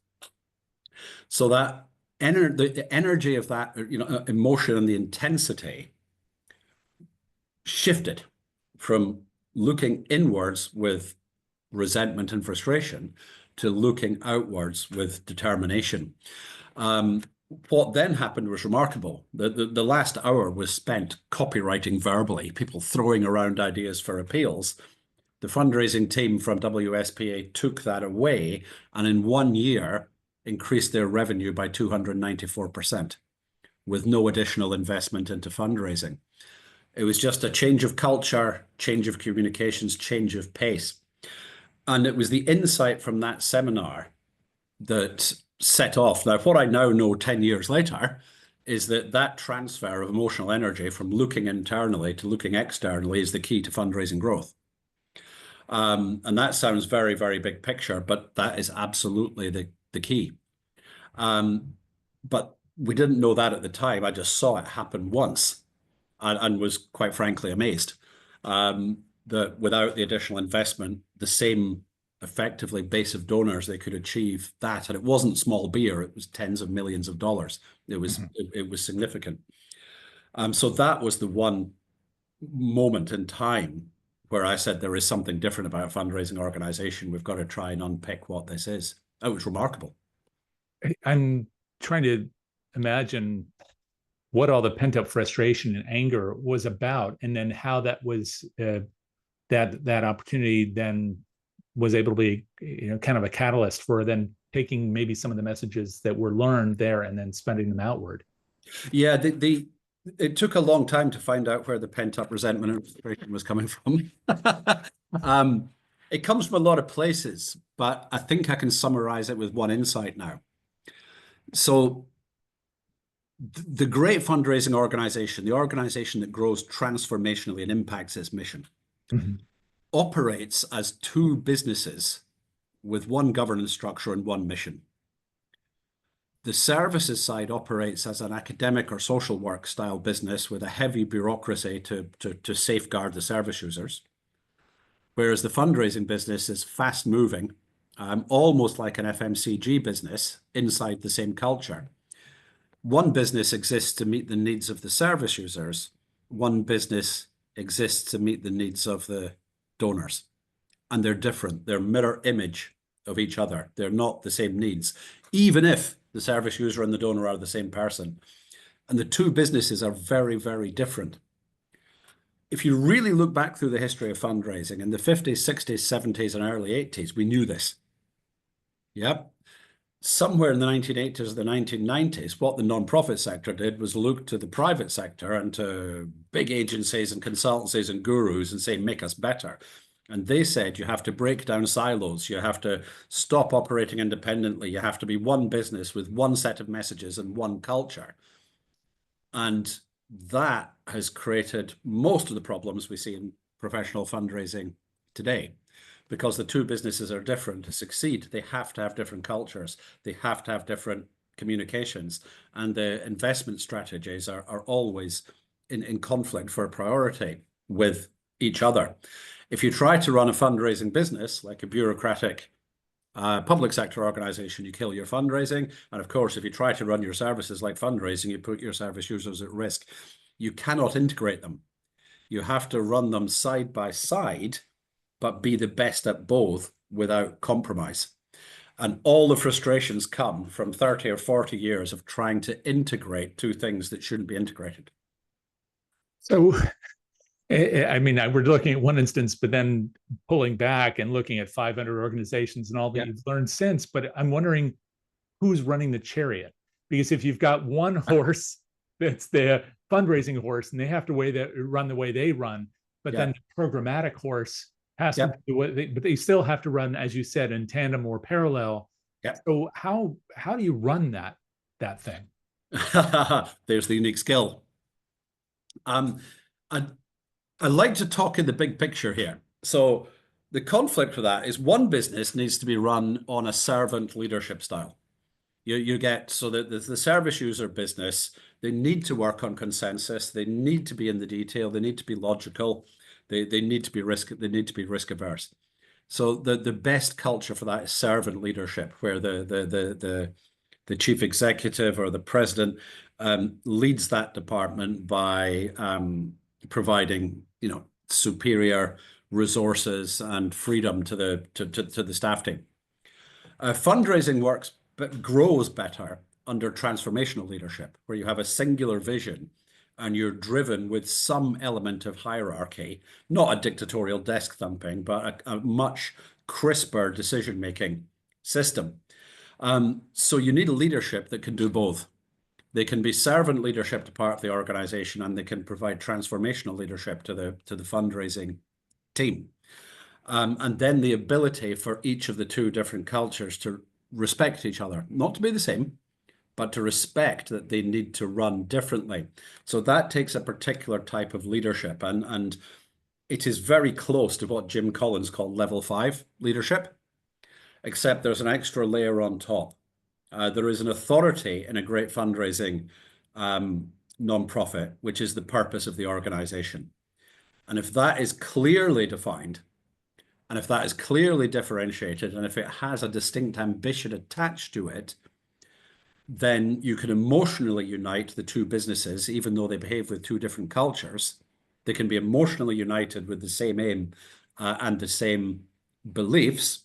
So that the energy of that, emotion and the intensity shifted from looking inwards with resentment and frustration to looking outwards with determination. What then happened was remarkable. The last hour was spent copywriting verbally, people throwing around ideas for appeals. The fundraising team from WSPA took that away, and in 1 year increased their revenue by 294% with no additional investment into fundraising. It was just a change of culture, change of communications, change of pace. And it was the insight from that seminar that set off. Now, what I now know 10 years later is that transfer of emotional energy from looking internally to looking externally is the key to fundraising growth. And that sounds very, very big picture, but that is absolutely the key. But we didn't know that at the time. I just saw it happen once and was, quite frankly, amazed that without the additional investment, the same effectively base of donors, they could achieve that. And it wasn't small beer, it was tens of millions of dollars. It was it was significant. So that was the one moment in time where I said there is something different about a fundraising organization. We've got to try and unpick what this is. It was remarkable. I'm trying to imagine what all the pent-up frustration and anger was about, and then how that was that opportunity then was able to be kind of a catalyst for then taking maybe some of the messages that were learned there and then spending them outward. Yeah, it took a long time to find out where the pent-up resentment and frustration was coming from. It comes from a lot of places, but I think I can summarize it with one insight now. So the great fundraising organization, the organization that grows transformationally and impacts its mission, operates as two businesses with one governance structure and one mission. The services side operates as an academic or social work style business with a heavy bureaucracy to safeguard the service users, whereas the fundraising business is fast moving, almost like an FMCG business inside the same culture. One business exists to meet the needs of the service users. One business exists to meet the needs of the donors. And they're different. They're mirror image of each other. They're not the same needs, even if the service user and the donor are the same person. And the two businesses are very, very different. If you really look back through the history of fundraising in the 50s, 60s, 70s, and early 80s, we knew this. Yep. Somewhere in the 1980s or the 1990s, what the nonprofit sector did was look to the private sector and to big agencies and consultancies and gurus and say, make us better. And they said, you have to break down silos. You have to stop operating independently. You have to be one business with one set of messages and one culture. And that has created most of the problems we see in professional fundraising today. Because the two businesses are different. To succeed, they have to have different cultures. They have to have different communications. And the investment strategies are always in conflict for priority with each other. If you try to run a fundraising business like a bureaucratic Public sector organization, you kill your fundraising. And of course, if you try to run your services like fundraising, you put your service users at risk. You cannot integrate them. You have to run them side by side, but be the best at both without compromise. And all the frustrations come from 30 or 40 years of trying to integrate two things that shouldn't be integrated. So, I mean, we're looking at one instance, but then pulling back and looking at 500 organizations and all that you've learned since. But I'm wondering who's running the chariot, because if you've got one horse that's the fundraising horse and they have to run the way they run, but then the programmatic horse has to do what but they still have to run, as you said, in tandem or parallel. So how do you run that thing? There's the unique skill. I like to talk in the big picture here. So the conflict with that is one business needs to be run on a servant leadership style. You get, so that the service user business, they need to work on consensus. They need to be in the detail. They need to be logical. They need to be risk averse. So the best culture for that is servant leadership, where the chief executive or the president leads that department by providing superior resources and freedom to the staff team. Fundraising works but grows better under transformational leadership, where you have a singular vision and you're driven with some element of hierarchy, not a dictatorial desk thumping, but a much crisper decision-making system. So you need a leadership that can do both. They can be servant leadership to part of the organization, and they can provide transformational leadership to the fundraising team. And then the ability for each of the two different cultures to respect each other, not to be the same, but to respect that they need to run differently. So that takes a particular type of leadership, and it is very close to what Jim Collins called level 5 leadership, except there's an extra layer on top. There is an authority in a great fundraising nonprofit, which is the purpose of the organization. And if that is clearly defined, and if that is clearly differentiated, and if it has a distinct ambition attached to it, then you can emotionally unite the two businesses, even though they behave with two different cultures. They can be emotionally united with the same aim and the same beliefs.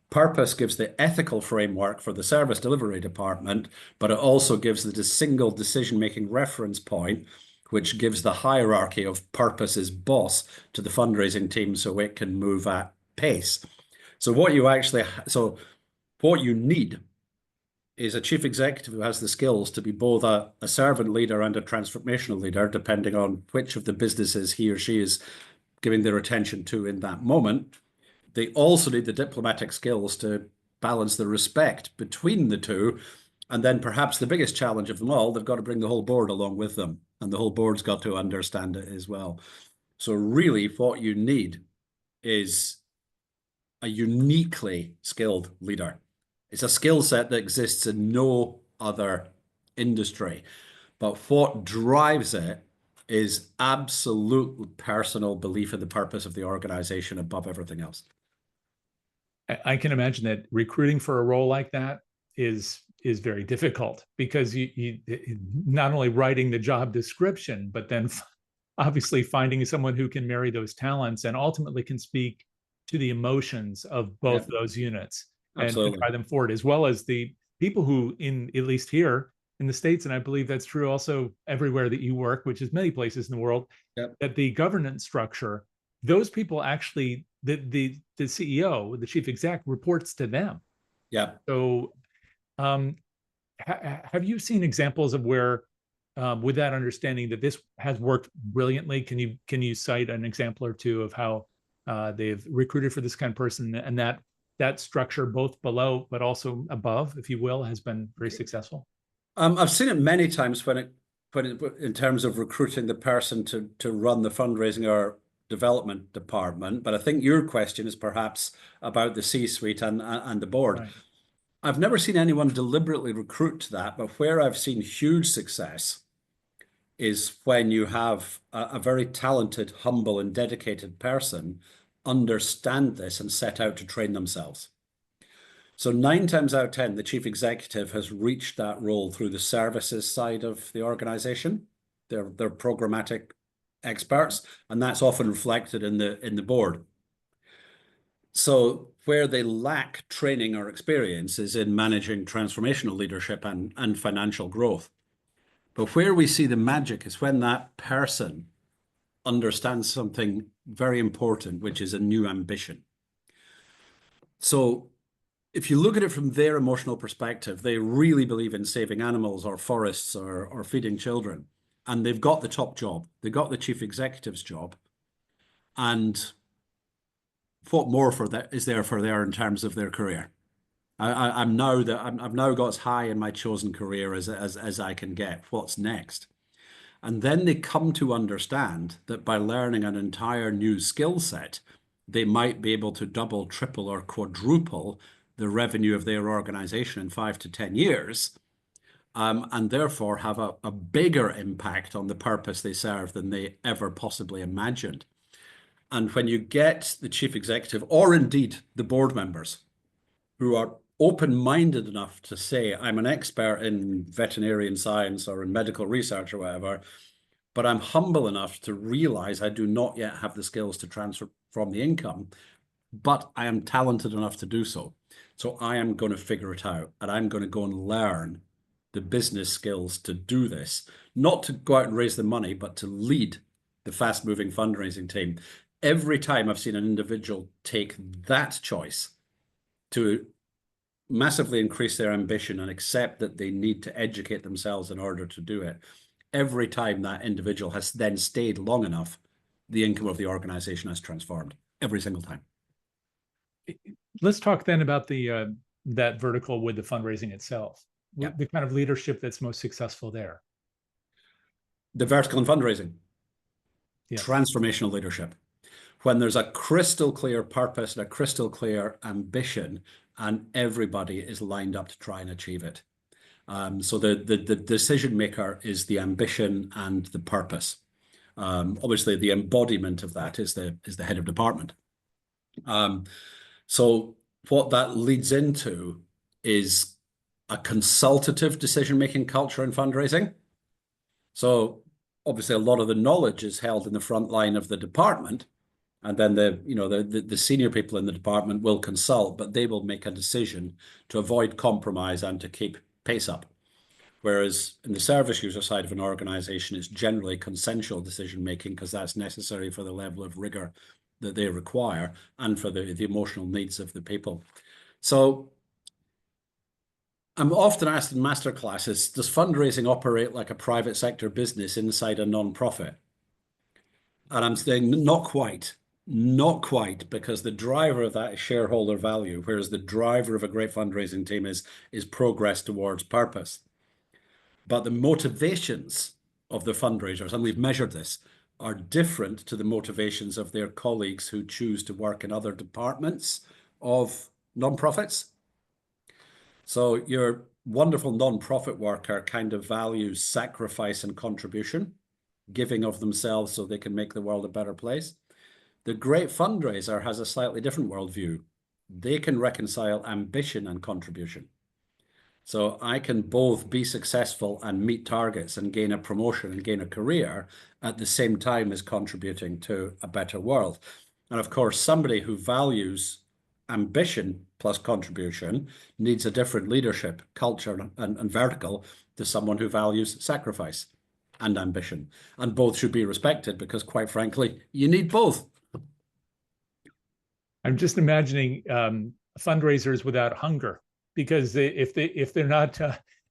Purpose gives the ethical framework for the service delivery department, but it also gives the single decision-making reference point, which gives the hierarchy of purpose as boss to the fundraising team so it can move at pace. So what you need is a chief executive who has the skills to be both a servant leader and a transformational leader, depending on which of the businesses he or she is giving their attention to in that moment. They also need the diplomatic skills to balance the respect between the two. And then perhaps the biggest challenge of them all, they've got to bring the whole board along with them. And the whole board's got to understand it as well. So really what you need is a uniquely skilled leader. It's a skill set that exists in no other industry. But what drives it is absolute personal belief in the purpose of the organization above everything else. I can imagine that recruiting for a role like that is very difficult, because you not only writing the job description, but then obviously finding someone who can marry those talents and ultimately can speak to the emotions of both those units and drive them forward, as well as the people who, at least here in the States, and I believe that's true also everywhere that you work, which is many places in the world, that the governance structure, those people actually, the CEO, the chief exec, reports to them. So have you seen examples of where, with that understanding that this has worked brilliantly, can you cite an example or two of how they've recruited for this kind of person, and that structure, both below but also above, if you will, has been very successful? I've seen it many times when in terms of recruiting the person to run the fundraising or development department. But I think your question is perhaps about the C-suite and the board. Right. I've never seen anyone deliberately recruit to that, but where I've seen huge success is when you have a very talented, humble, and dedicated person understand this and set out to train themselves. So 9 times out of 10, the chief executive has reached that role through the services side of the organization. They're programmatic experts, and that's often reflected in the board. So where they lack training or experience is in managing transformational leadership and financial growth. But where we see the magic is when that person understands something very important, which is a new ambition. So if you look at it from their emotional perspective, they really believe in saving animals or forests or feeding children. And they've got the top job. They've got the chief executive's job. And what more for that is there for there in terms of their career? I've now got as high in my chosen career as I can get. What's next? And then they come to understand that by learning an entire new skill set, they might be able to double, triple, or quadruple the revenue of their organization in 5 to 10 years, and therefore have a bigger impact on the purpose they serve than they ever possibly imagined. And when you get the chief executive, or indeed the board members, who are open-minded enough to say, I'm an expert in veterinarian science or in medical research or whatever, but I'm humble enough to realize I do not yet have the skills to transfer from the income, but I am talented enough to do so. So I am going to figure it out, and I'm going to go and learn the business skills to do this, not to go out and raise the money, but to lead the fast-moving fundraising team. Every time I've seen an individual take that choice to massively increase their ambition and accept that they need to educate themselves in order to do it, every time that individual has then stayed long enough, the income of the organization has transformed every single time. Let's talk then about the that vertical with the fundraising itself, Yeah. the kind of leadership that's most successful there. The vertical in fundraising, Yes. transformational leadership. When there's a crystal clear purpose and a crystal clear ambition, and everybody is lined up to try and achieve it. So the decision maker is the ambition and the purpose. Obviously, the embodiment of that is the head of department. So what that leads into is a consultative decision-making culture in fundraising. So obviously, a lot of the knowledge is held in the front line of the department, and then the senior people in the department will consult, but they will make a decision to avoid compromise and to keep pace up. Whereas in the service user side of an organization, it's generally consensual decision making because that's necessary for the level of rigor that they require and for the emotional needs of the people. So I'm often asked in master classes, does fundraising operate like a private sector business inside a non-profit? And I'm saying not quite. Not quite, because the driver of that is shareholder value, whereas the driver of a great fundraising team is progress towards purpose. But the motivations of the fundraisers, and we've measured this, are different to the motivations of their colleagues who choose to work in other departments of nonprofits. So your wonderful nonprofit worker kind of values sacrifice and contribution, giving of themselves so they can make the world a better place. The great fundraiser has a slightly different worldview. They can reconcile ambition and contribution. So I can both be successful and meet targets and gain a promotion and gain a career at the same time as contributing to a better world. And of course, somebody who values ambition plus contribution needs a different leadership, culture, and vertical to someone who values sacrifice and ambition. And both should be respected because, quite frankly, you need both. I'm just imagining fundraisers without hunger, because if they're not,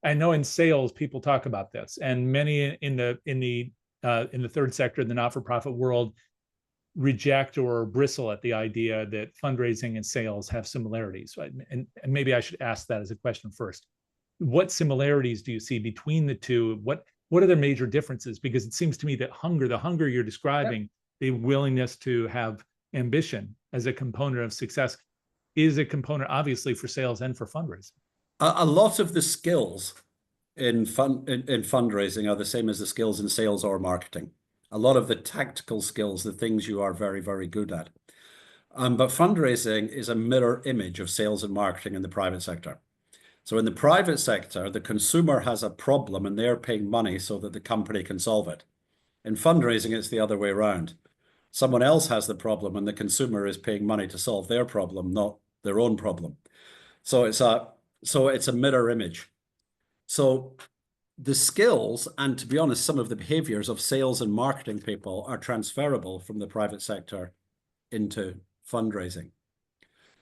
I know in sales people talk about this, and many in the third sector, the not-for-profit world, reject or bristle at the idea that fundraising and sales have similarities. And maybe I should ask that as a question first. What similarities do you see between the two? What are the major differences? Because it seems to me that the hunger you're describing, the willingness to have ambition as a component of success, is a component obviously for sales and for fundraising. A lot of the skills in fundraising are the same as the skills in sales or marketing. A lot of the tactical skills, the things you are very, very good at. But fundraising is a mirror image of sales and marketing in the private sector. So in the private sector, the consumer has a problem and they're paying money so that the company can solve it. In fundraising, it's the other way around. Someone else has the problem and the consumer is paying money to solve their problem, not their own problem. So it's a mirror image. So the skills and, to be honest, some of the behaviors of sales and marketing people are transferable from the private sector into fundraising.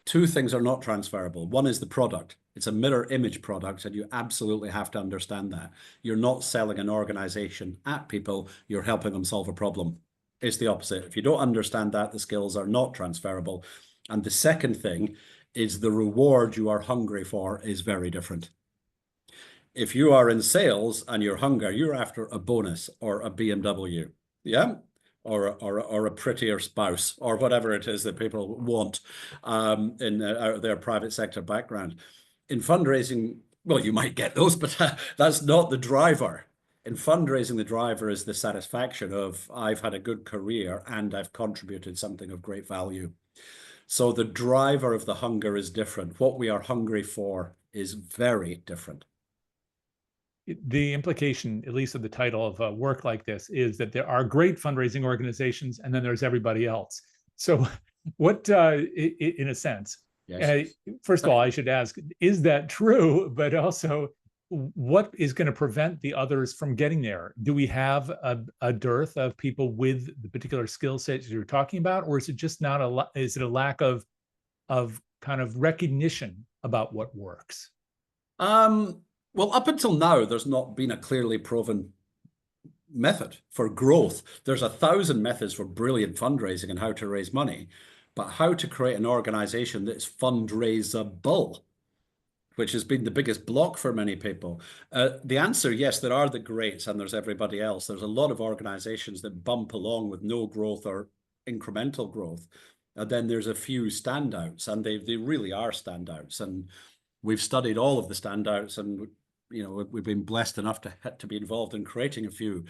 Two things are not transferable. One is the product. It's a mirror image product, and you absolutely have to understand that. You're not selling an organization at people, you're helping them solve a problem. It's the opposite. If you don't understand that, the skills are not transferable. And the second thing is the reward you are hungry for is very different. If you are in sales and you're after a bonus or a BMW, yeah? Or a prettier spouse, or whatever it is that people want in their private sector background. In fundraising, well, you might get those, but that's not the driver. In fundraising, the driver is the satisfaction of, I've had a good career and I've contributed something of great value. So the driver of the hunger is different. What we are hungry for is very different. The implication, at least of the title of work like this, is that there are great fundraising organizations and then there's everybody else. So what, in a sense, Yes. First of all, I should ask, is that true? But also, what is going to prevent the others from getting there? Do we have a dearth of people with the particular skill sets you're talking about? Or is it just not is it a lack of kind of recognition about what works? Well, up until now, there's not been a clearly proven method for growth. There's 1,000 methods for brilliant fundraising and how to raise money, but how to create an organization that's fundraisable, which has been the biggest block for many people. The answer, yes, there are the greats and there's everybody else. There's a lot of organizations that bump along with no growth or incremental growth. And then there's a few standouts, and they really are standouts. And we've studied all of the standouts, and we've been blessed enough to be involved in creating a few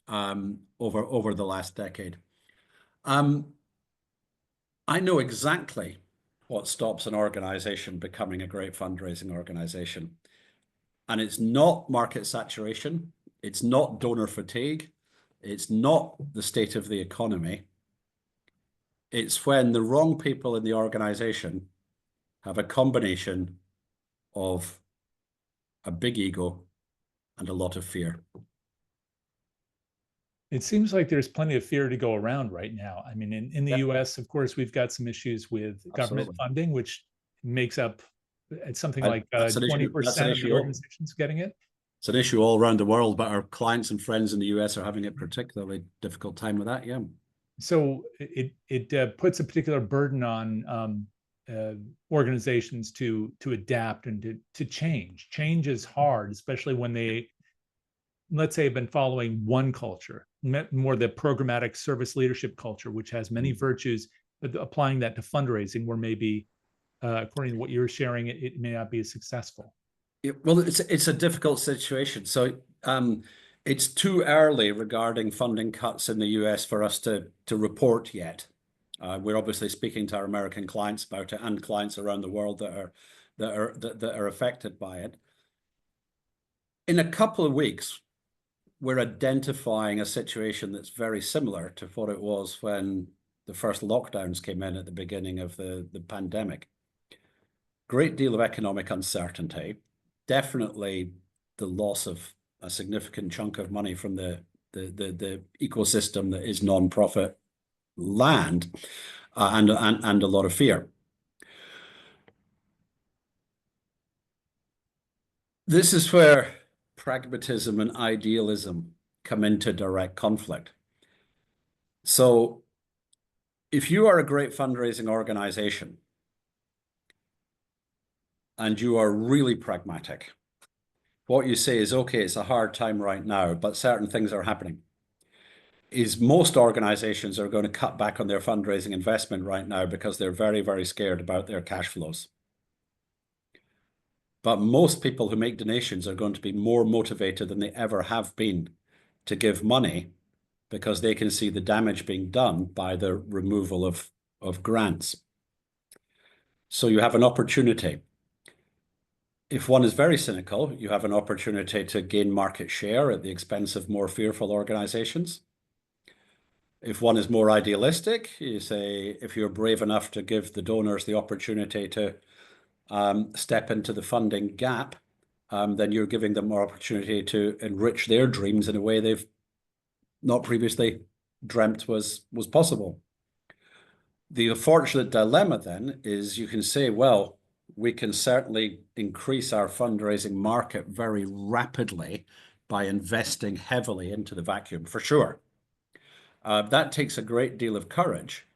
over the last decade. I know exactly what stops an organization becoming a great fundraising organization. And it's not market saturation. It's not donor fatigue. It's not the state of the economy. It's when the wrong people in the organization have a combination of a big ego and a lot of fear. It seems like there's plenty of fear to go around right now. I mean, in the US, of course, we've got some issues with government funding, which makes up something like 20% of the organizations getting it. It's an issue all around the world, but our clients and friends in the US are having a particularly difficult time with that, yeah. So it puts a particular burden on organizations to adapt and to change. Change is hard, especially when they, let's say, have been following one culture, more the programmatic service leadership culture, which has many virtues, but applying that to fundraising, where maybe, according to what you're sharing, it may not be as successful. Well, it's a difficult situation. So it's too early regarding funding cuts in the US for us to report yet. We're obviously speaking to our American clients about it, and clients around the world that are affected by it. In a couple of weeks, we're identifying a situation that's very similar to what it was when the first lockdowns came in at the beginning of the pandemic. Great deal of economic uncertainty, definitely the loss of a significant chunk of money from the ecosystem that is non-profit land, and a lot of fear. This is where pragmatism and idealism come into direct conflict. So if you are a great fundraising organization and you are really pragmatic, what you say is, okay, it's a hard time right now, but certain things are happening. Is most organizations are going to cut back on their fundraising investment right now because they're very, very scared about their cash flows. But most people who make donations are going to be more motivated than they ever have been to give money, because they can see the damage being done by the removal of of grants. So you have an opportunity. If one is very cynical, you have an opportunity to gain market share at the expense of more fearful organizations. If one is more idealistic, you say, if you're brave enough to give the donors the opportunity to step into the funding gap, then you're giving them more opportunity to enrich their dreams in a way they've not previously dreamt was possible. The unfortunate dilemma then is you can say, well, we can certainly increase our fundraising market very rapidly by investing heavily into the vacuum, for sure. That takes a great deal of courage,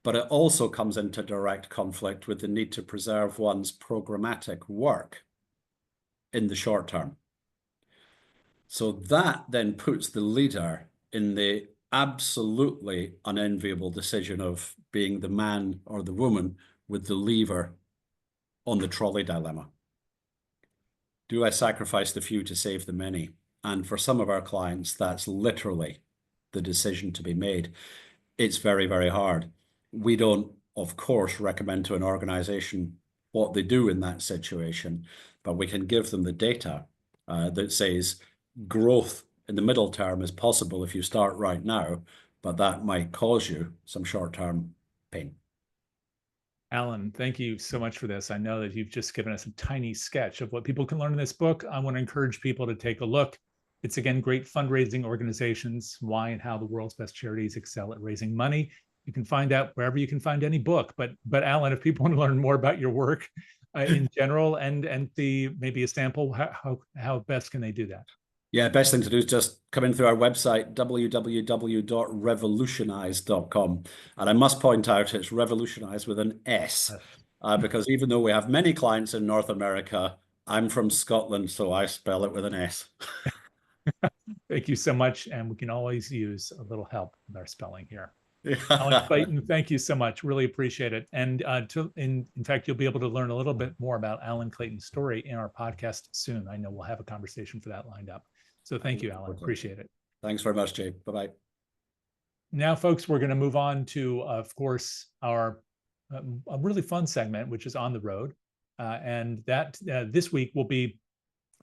but it also comes into direct conflict with the need to preserve one's programmatic work in the short term. So that then puts the leader in the absolutely unenviable decision of being the man or the woman with the lever on the trolley dilemma. Do I sacrifice the few to save the many? And for some of our clients, that's literally the decision to be made. It's very, very hard. We don't, of course, recommend to an organization what they do in that situation, but we can give them the data that says growth in the middle term is possible if you start right now, but that might cause you some short-term pain. Alan, thank you so much for this. I know that you've just given us a tiny sketch of what people can learn in this book. I want to encourage people to take a look. It's, again, great fundraising organizations, why and how the world's best charities excel at raising money. You can find out wherever you can find any book. But Alan, if people want to learn more about your work in general and the maybe a sample, how best can they do that? Yeah, best thing to do is just come in through our website, www.revolutionize.com. And I must point out it's revolutionize with an S, because even though we have many clients in North America, I'm from Scotland, so I spell it with an S. Thank you so much. And we can always use a little help with our spelling here. Alan Clayton, thank you so much. Really appreciate it. And in fact, you'll be able to learn a little bit more about Alan Clayton's story in our podcast soon. I know we'll have a conversation for that lined up. So thank you, Alan. Appreciate it. Thanks very much, Jay. Bye-bye. Now, folks, we're going to move on to, of course, our a really fun segment, which is On the Road. And that this week we'll be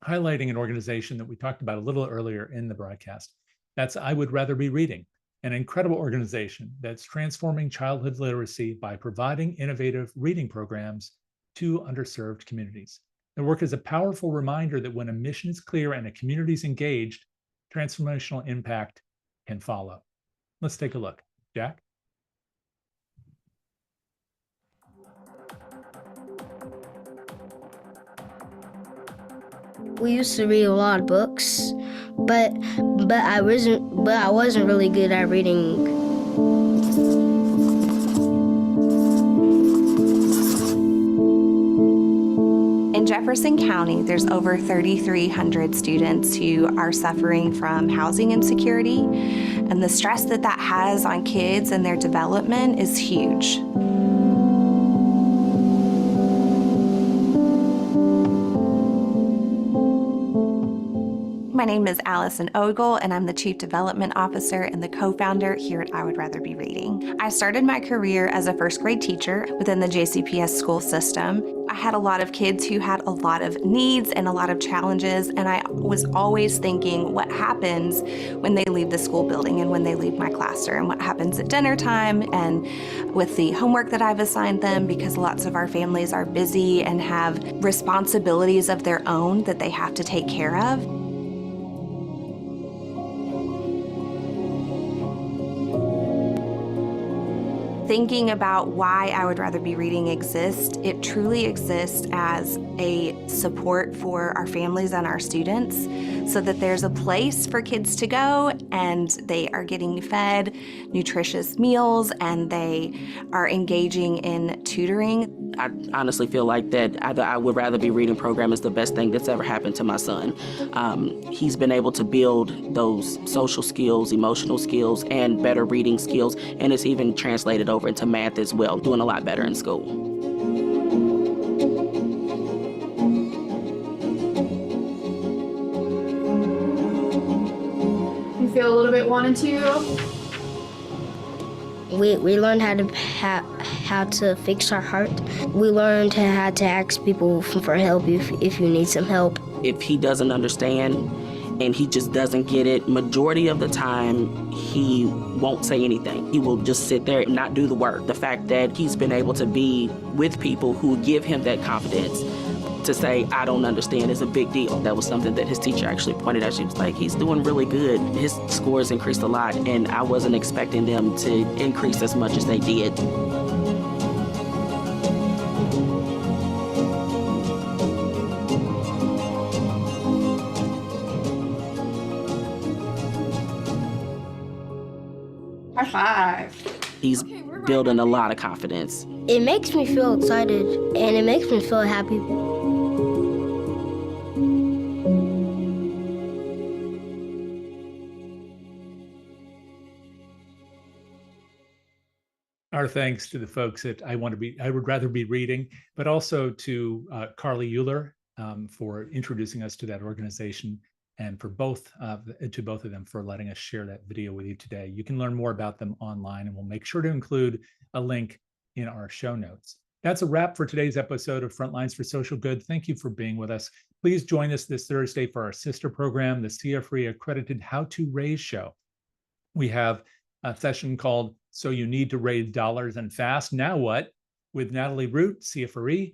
highlighting an organization that we talked about a little earlier in the broadcast. That's I Would Rather Be Reading, an incredible organization that's transforming childhood literacy by providing innovative reading programs to underserved communities. Their work is a powerful reminder that when a mission is clear and a community is engaged, transformational impact can follow. Let's take a look. Jack? We used to read a lot of books, but I wasn't really good at reading. In Jefferson County, there's over 3,300 students who are suffering from housing insecurity, and the stress that has on kids and their development is huge. My name is Allison Ogle, and I'm the Chief Development Officer and the co-founder here at I Would Rather Be Reading. I started my career as a first grade teacher within the JCPS school system. I had a lot of kids who had a lot of needs and a lot of challenges, and I was always thinking, what happens when they leave the school building and when they leave my classroom? What happens at dinner time and with the homework that I've assigned them, because lots of our families are busy and have responsibilities of their own that they have to take care of. Thinking about why I Would Rather Be Reading exists, it truly exists as a support for our families and our students, so that there's a place for kids to go and they are getting fed nutritious meals and they are engaging in tutoring. I honestly feel like that I Would Rather Be Reading program is the best thing that's ever happened to my son. He's been able to build those social skills, emotional skills, and better reading skills, and it's even translated over into math as well, doing a lot better in school. You feel a little bit 1 and 2. We learned how to fix our heart. We learned how to ask people for help if you need some help. If he doesn't understand and he just doesn't get it, majority of the time he won't say anything. He will just sit there and not do the work. The fact that he's been able to be with people who give him that confidence to say, I don't understand, is a big deal. That was something that his teacher actually pointed out. She was like, he's doing really good. His scores increased a lot, and I wasn't expecting them to increase as much as they did. High five. He's building a lot of confidence. It makes me feel excited, and it makes me feel happy. Our thanks to the folks at I Would Rather Be Reading, but also to Carly Euler for introducing us to that organization, and for both of them for letting us share that video with you today. You can learn more about them online, and we'll make sure to include a link in our show notes. That's a wrap for today's episode of Frontlines for Social Good. Thank you for being with us. Please join us this Thursday for our sister program, the CFRE accredited How to Raise show. We have a session called So You Need to Raise Dollars and Fast, Now What? With Natalie Root, CFRE,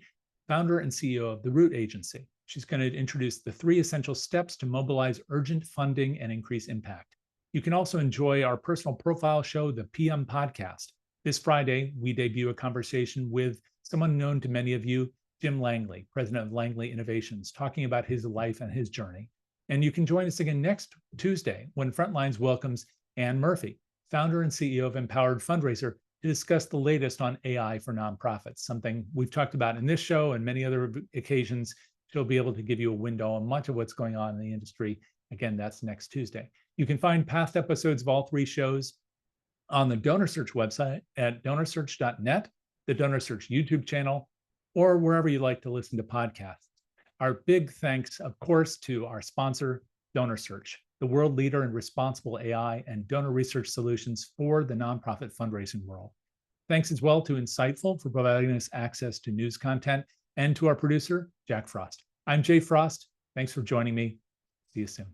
founder and CEO of the Root Agency. She's going to introduce the 3 essential steps to mobilize urgent funding and increase impact. You can also enjoy our personal profile show, the PM Podcast. This Friday, we debut a conversation with someone known to many of you, Jim Langley, president of Langley Innovations, talking about his life and his journey. And you can join us again next Tuesday when Frontlines welcomes Ann Murphy, founder and CEO of Empowered Fundraiser, to discuss the latest on AI for nonprofits, something we've talked about in this show and many other occasions. She'll be able to give you a window on much of what's going on in the industry. Again, that's next Tuesday. You can find past episodes of all 3 shows on the DonorSearch website at donorsearch.net, the DonorSearch YouTube channel, or wherever you like to listen to podcasts. Our big thanks, of course, to our sponsor, DonorSearch, the world leader in responsible AI and donor research solutions for the nonprofit fundraising world. Thanks as well to Insightful for providing us access to news content, and to our producer, Jack Frost. I'm Jay Frost. Thanks for joining me. See you soon.